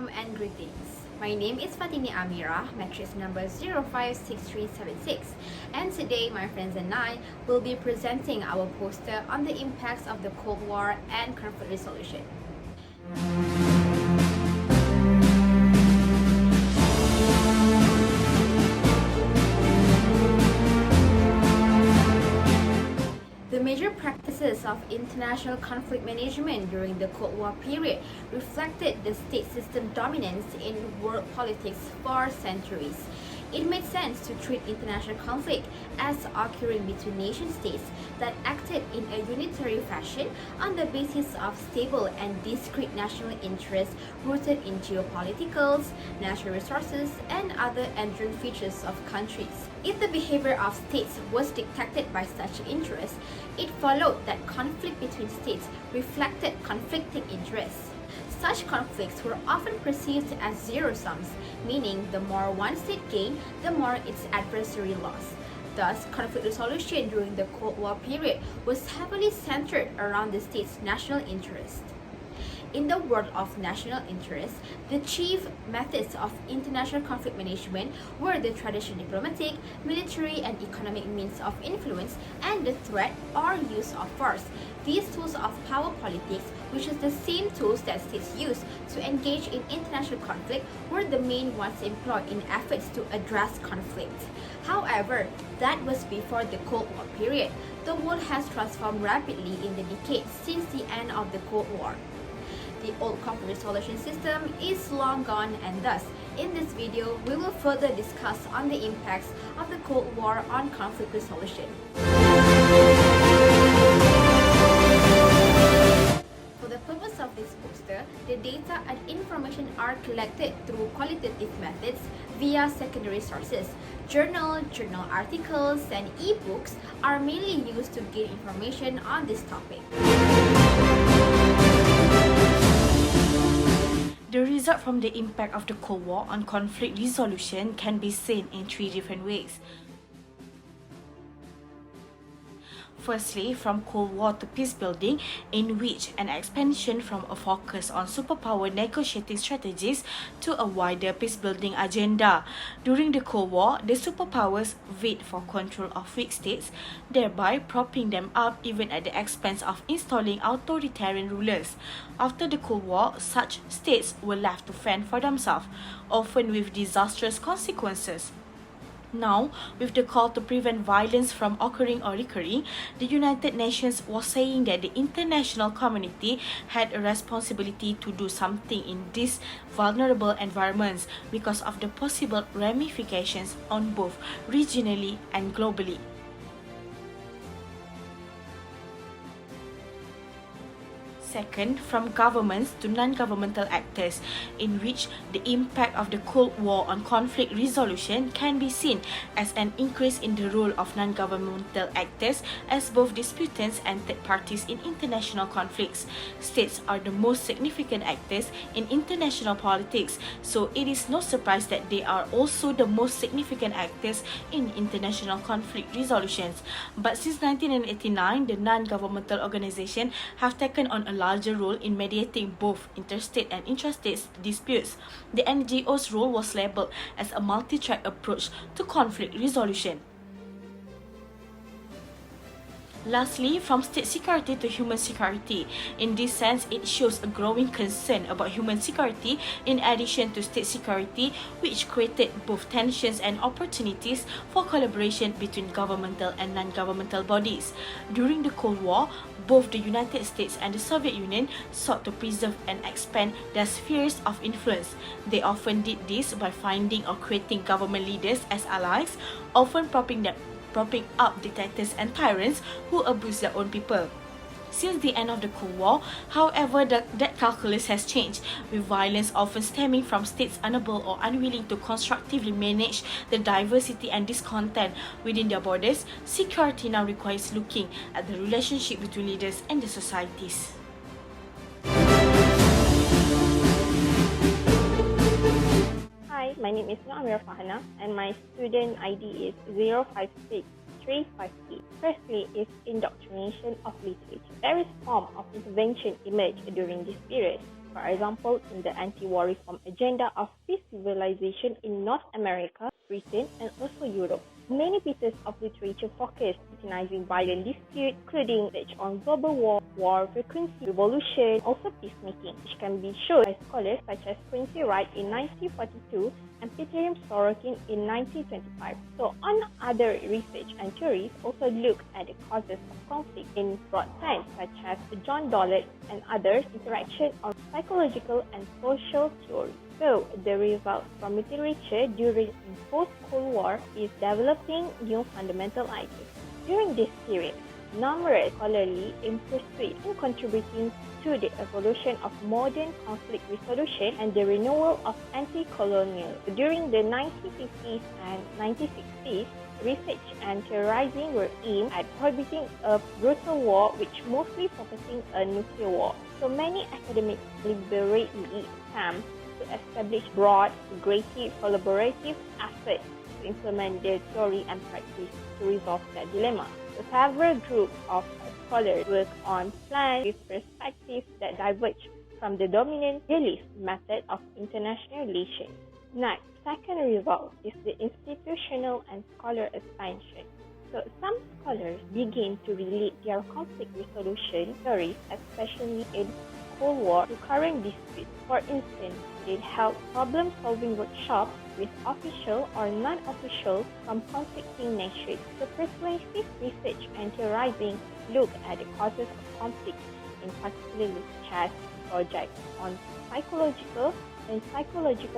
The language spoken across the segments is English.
Welcome and greetings. My name is Fatini Amirah, matrix number 056376, and today my friends and I will be presenting our poster on the impacts of the Cold War and conflict resolution. The major practices of international conflict management during the Cold War period reflected the state system dominance in world politics for centuries. It made sense to treat international conflict as occurring between nation-states that acted in a unitary fashion on the basis of stable and discrete national interests rooted in geopolitics, natural resources, and other enduring features of countries. If the behavior of states was dictated by such interests, it followed that conflict between states reflected conflicting interests. Such conflicts were often perceived as zero-sums, meaning the more one state gained, the more its adversary lost. Thus, conflict resolution during the Cold War period was heavily centered around the state's national interest. In the world of national interest, the chief methods of international conflict management were the traditional diplomatic, military, and economic means of influence and the threat or use of force. These tools of power politics, which is the same tools that states use to engage in international conflict, were the main ones employed in efforts to address conflict. However, that was before the Cold War period. The world has transformed rapidly in the decades since the end of the Cold War. The old conflict resolution system is long gone, and thus, in this video, we will further discuss on the impacts of the Cold War on conflict resolution. For the purpose of this poster, the data and information are collected through qualitative methods via secondary sources. Journal articles, and e-books are mainly used to gain information on this topic. The result from the impact of the Cold War on conflict resolution can be seen in three different ways. Firstly, from Cold War to peace building, in which an expansion from a focus on superpower negotiating strategies to a wider peace building agenda. During the Cold War, the superpowers vied for control of weak states, thereby propping them up even at the expense of installing authoritarian rulers. After the Cold War, such states were left to fend for themselves, often with disastrous consequences. Now, with the call to prevent violence from occurring or recurring, the United Nations was saying that the international community had a responsibility to do something in these vulnerable environments because of the possible ramifications on both regionally and globally. Second, from governments to non-governmental actors, in which the impact of the Cold War on conflict resolution can be seen as an increase in the role of non-governmental actors as both disputants and third parties in international conflicts. States are the most significant actors in international politics, so it is no surprise that they are also the most significant actors in international conflict resolutions. But since 1989, the non-governmental organizations have taken on a larger role in mediating both interstate and intrastate disputes. The NGO's role was labelled as a multi-track approach to conflict resolution. Lastly, from state security to human security. In this sense, it shows a growing concern about human security in addition to state security, which created both tensions and opportunities for collaboration between governmental and non-governmental bodies. During the Cold War, both the United States and the Soviet Union sought to preserve and expand their spheres of influence. They often did this by finding or creating government leaders as allies, often propping up dictators and tyrants who abuse their own people. Since the end of the Cold War, however, that calculus has changed, with violence often stemming from states unable or unwilling to constructively manage the diversity and discontent within their borders. Security now requires looking at the relationship between leaders and the societies. Hi, my name is Farhana and my student ID is 056358. Firstly is indoctrination of literature. Various forms of intervention emerged during this period. For example, in the anti-war reform agenda of peace civilization in North America, Britain, and also Europe. Many pieces of literature focus scrutinizing violent disputes, including research on global war frequency, revolution, also peacemaking, which can be shown by scholars such as Quincy Wright in 1942 and Peter Sorokin in 1925. So, on other research and theories also look at the causes of conflict in broad sense, such as John Dollard and others' interaction on psychological and social theory. So, the result from literature during post-Cold War is developing new fundamental ideas. During this period, numerous scholarly pursuits in contributing to the evolution of modern conflict resolution and the renewal of anti-colonial. During the 1950s and 1960s, research and theorizing were aimed at prohibiting a brutal war, which mostly focusing on nuclear war. So many academics deliberately attempt to establish broad, integrative, collaborative efforts to implement their theory and practice to resolve that dilemma. So several groups of scholars work on plans with perspectives that diverge from the dominant realist method of international relations. Next, second result is the institutional and scholar expansion. So some scholars begin to relate their conflict resolution theories, especially in Cold War, to current disputes. For instance, they held problem-solving workshops with official or non-official from conflicting nations. The persuasive research and theorizing look at the causes of conflict, in particular such as projects on psychological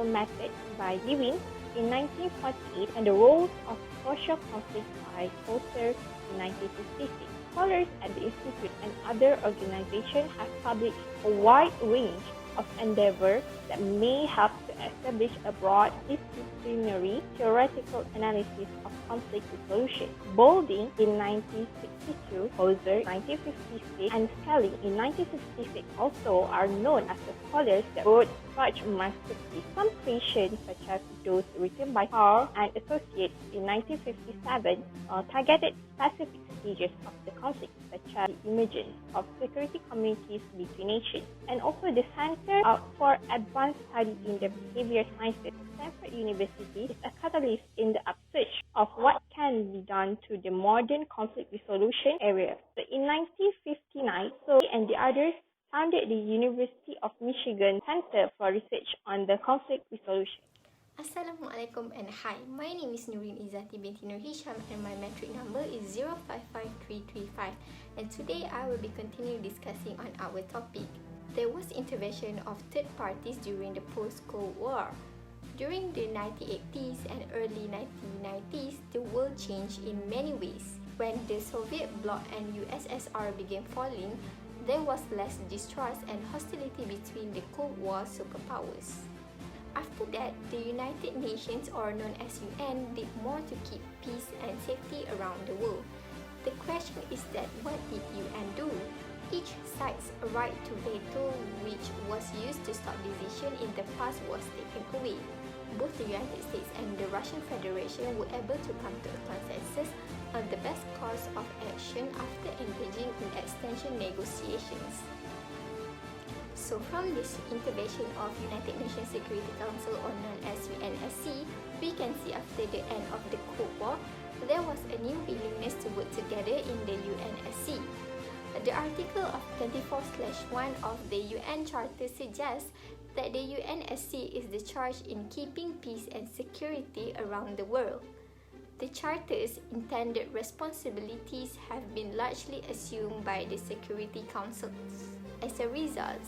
methods by Lewin in 1948 and the roles of social conflict by Coulter in 1956. Scholars at the Institute and other organizations have published a wide range of endeavors that may help to establish a broad disciplinary theoretical analysis of conflict resolution. Boulding in 1962, Hauser 1956, and Skelly in 1966 also are known as the scholars that wrote such masterpieces. Some creations, such as those written by Carr and Associates in 1957, targeted specific stages of the conflict, such as the emergence of security communities between nations, and also the Center for Advanced Study in the Behavior Sciences. Stanford University is a catalyst in the upsurge of what can be done to the modern conflict resolution area. So in 1959, so and the others founded the University of Michigan Center for Research on the Conflict Resolution. Assalamualaikum and hi, my name is Nureen Izzaty binti Norhisam and my metric number is 055335, and today I will be continuing discussing on our topic. There was intervention of third parties during the post-Cold War. During the 1980s and early 1990s, the world changed in many ways. When the Soviet bloc and USSR began falling, there was less distrust and hostility between the Cold War superpowers. After that, the United Nations, or known as UN, did more to keep peace and safety around the world. The question is that what did UN do? Each side's right to veto, which was used to stop decision in the past, was taken away. Both the United States and the Russian Federation were able to come to a consensus on the best course of action after engaging in extension negotiations. So from this intervention of United Nations Security Council, or known as UNSC, we can see after the end of the Cold War, there was a new willingness to work together in the UNSC. The article of 24/1 of the UN Charter suggests that the UNSC is the charge in keeping peace and security around the world. The Charter's intended responsibilities have been largely assumed by the Security Council. As a result,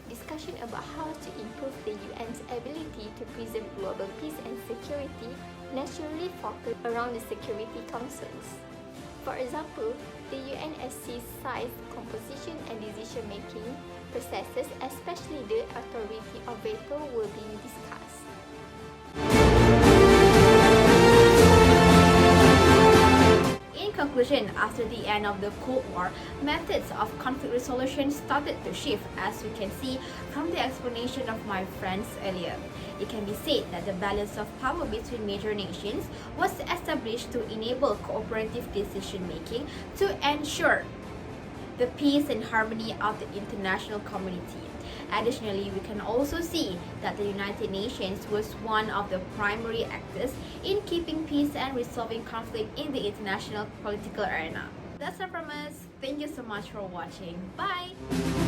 discussion about how to improve the UN's ability to preserve global peace and security naturally focus around the Security Councils. For example, the UNSC's size, composition and decision-making processes, especially the authority of veto, were being discussed. In conclusion, after the end of the Cold War, methods of conflict resolution started to shift, as we can see from the explanation of my friends earlier. It can be said that the balance of power between major nations was established to enable cooperative decision-making to ensure the peace and harmony of the international community. Additionally, we can also see that the United Nations was one of the primary actors in keeping peace and resolving conflict in the international political arena. That's all from us. Thank you so much for watching. Bye!